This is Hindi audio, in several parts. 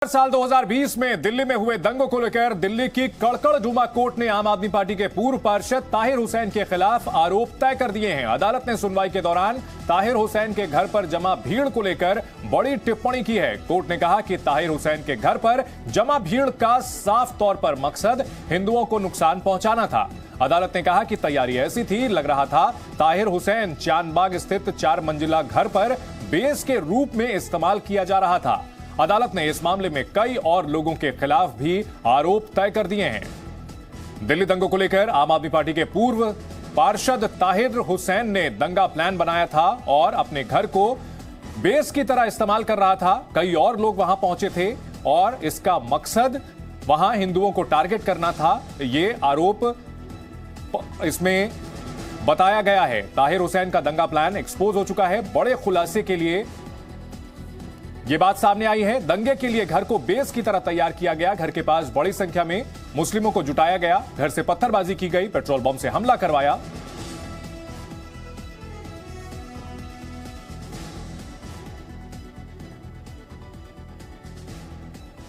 साल 2020 में दिल्ली में हुए दंगों को लेकर दिल्ली की कड़कड़जुमा कोर्ट ने आम आदमी पार्टी के पूर्व पार्षद ताहिर हुसैन के खिलाफ आरोप तय कर दिए हैं। अदालत ने सुनवाई के दौरान ताहिर हुसैन के घर पर जमा भीड़ को लेकर बड़ी टिप्पणी की है। कोर्ट ने कहा कि ताहिर हुसैन के घर पर जमा भीड़ का साफ तौर पर मकसद हिंदुओं को नुकसान पहुंचाना था। अदालत ने कहा कि तैयारी ऐसी थी, लग रहा था ताहिर हुसैन चांदबाग स्थित 4 मंजिला घर पर बेस के रूप में इस्तेमाल किया जा रहा था। अदालत ने इस मामले में कई और लोगों के खिलाफ भी आरोप तय कर दिए हैं। दिल्ली दंगों को लेकर आम आदमी पार्टी के पूर्व पार्षद ताहिर हुसैन ने दंगा प्लान बनाया था और अपने घर को बेस की तरह इस्तेमाल कर रहा था। कई और लोग वहां पहुंचे थे और इसका मकसद वहां हिंदुओं को टारगेट करना था। ये आरोप इसमें बताया गया है। ताहिर हुसैन का दंगा प्लान एक्सपोज हो चुका है। बड़े खुलासे के लिए यह बात सामने आई है। दंगे के लिए घर को बेस की तरह तैयार किया गया। घर के पास बड़ी संख्या में मुस्लिमों को जुटाया गया। घर से पत्थरबाजी की गई, पेट्रोल बम से हमला करवाया।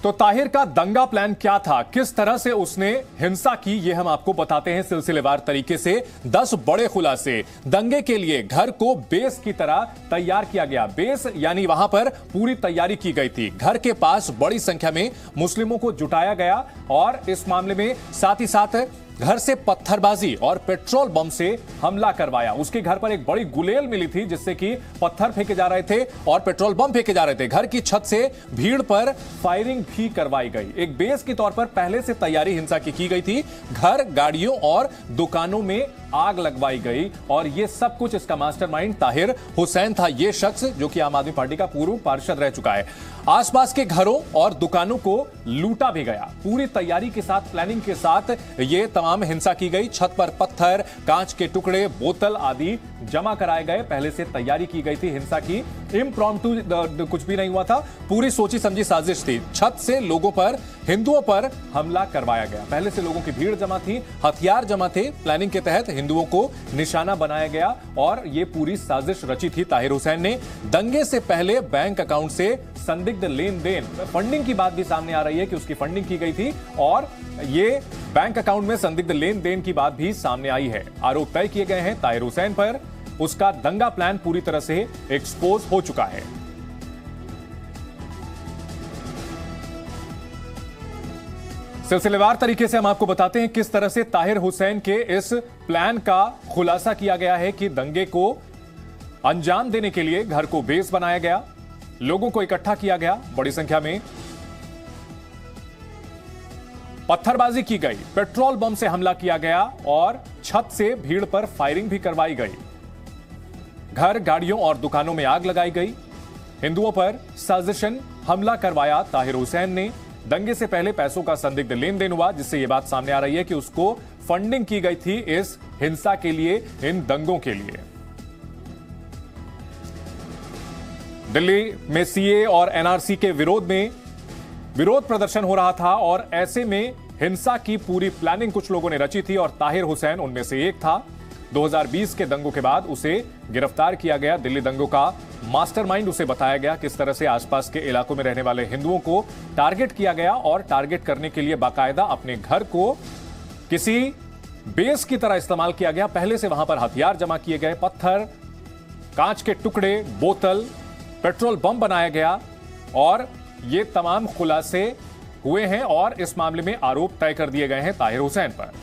तो ताहिर का दंगा प्लान क्या था, किस तरह से उसने हिंसा की, यह हम आपको बताते हैं सिलसिलेवार तरीके से। 10 बड़े खुलासे। दंगे के लिए घर को बेस की तरह तैयार किया गया। बेस यानी वहां पर पूरी तैयारी की गई थी। घर के पास बड़ी संख्या में मुस्लिमों को जुटाया गया और इस मामले में साथ ही साथ घर से पत्थरबाजी और पेट्रोल बम से हमला करवाया। उसके घर पर एक बड़ी गुलेल मिली थी जिससे कि पत्थर फेंके जा रहे थे और पेट्रोल बम फेंके जा रहे थे। घर की छत से भीड़ पर फायरिंग भी करवाई गई। एक बेस के तौर पर पहले से तैयारी हिंसा की गई थी। घर, गाड़ियों और दुकानों में आग लगवाई गई और यह सब कुछ इसका मास्टरमाइंड ताहिर हुसैन था। यह शख्स जो कि आम आदमी पार्टी का पूर्व पार्षद रह चुका है। आसपास के घरों और दुकानों को लूटा भी गया। पूरी तैयारी के साथ, प्लानिंग के साथ यह तमाम हिंसा की गई। छत पर पत्थर, कांच के टुकड़े, बोतल आदि जमा कराए गए। पहले से तैयारी की गई थी हिंसा की। इम्प्रॉम्प्टू कुछ भी नहीं हुआ था, पूरी सोची समझी साजिश थी। छत से लोगों पर, हिंदुओं पर हमला करवाया गया। पहले से लोगों की भीड़ जमा थी, हथियार जमा थे। प्लानिंग के तहत हिंदुओं को निशाना बनाया गया और यह पूरी साजिश रची थी ताहिर हुसैन ने। दंगे से पहले बैंक अकाउंट से संदिग्ध लेन देन, फंडिंग की बात भी सामने आ रही है कि उसकी फंडिंग की गई थी और यह बैंक अकाउंट में संदिग्ध लेन देन की बात भी सामने आई है। आरोप तय किए गए हैं ताहिर हुसैन पर। उसका दंगा प्लान पूरी तरह से एक्सपोज हो चुका है। सिलसिलेवार तरीके से हम आपको बताते हैं किस तरह से ताहिर हुसैन के इस प्लान का खुलासा किया गया है कि दंगे को अंजाम देने के लिए घर को बेस बनाया गया, लोगों को इकट्ठा किया गया, बड़ी संख्या में पत्थरबाजी की गई, पेट्रोल बम से हमला किया गया और छत से भीड़ पर फायरिंग भी करवाई गई। घर, गाड़ियों और दुकानों में आग लगाई गई। हिंदुओं पर साजिशन हमला करवाया ताहिर हुसैन ने। दंगे से पहले पैसों का संदिग्ध लेन देन हुआ जिससे यह बात सामने आ रही है कि उसको फंडिंग की गई थी इस हिंसा के लिए, इन दंगों के लिए। दिल्ली में सीए और एनआरसी के विरोध में विरोध प्रदर्शन हो रहा था और ऐसे में हिंसा की पूरी प्लानिंग कुछ लोगों ने रची थी और ताहिर हुसैन उनमें से एक था। 2020 के दंगों के बाद उसे गिरफ्तार किया गया। दिल्ली दंगों का मास्टरमाइंड उसे बताया गया। किस तरह से आसपास के इलाकों में रहने वाले हिंदुओं को टारगेट किया गया और टारगेट करने के लिए बाकायदा अपने घर को किसी बेस की तरह इस्तेमाल किया गया। पहले से वहां पर हथियार जमा किए गए, पत्थर, कांच के टुकड़े, बोतल, पेट्रोल बम बनाया गया और ये तमाम खुलासे हुए हैं और इस मामले में आरोप तय कर दिए गए हैं ताहिर हुसैन पर।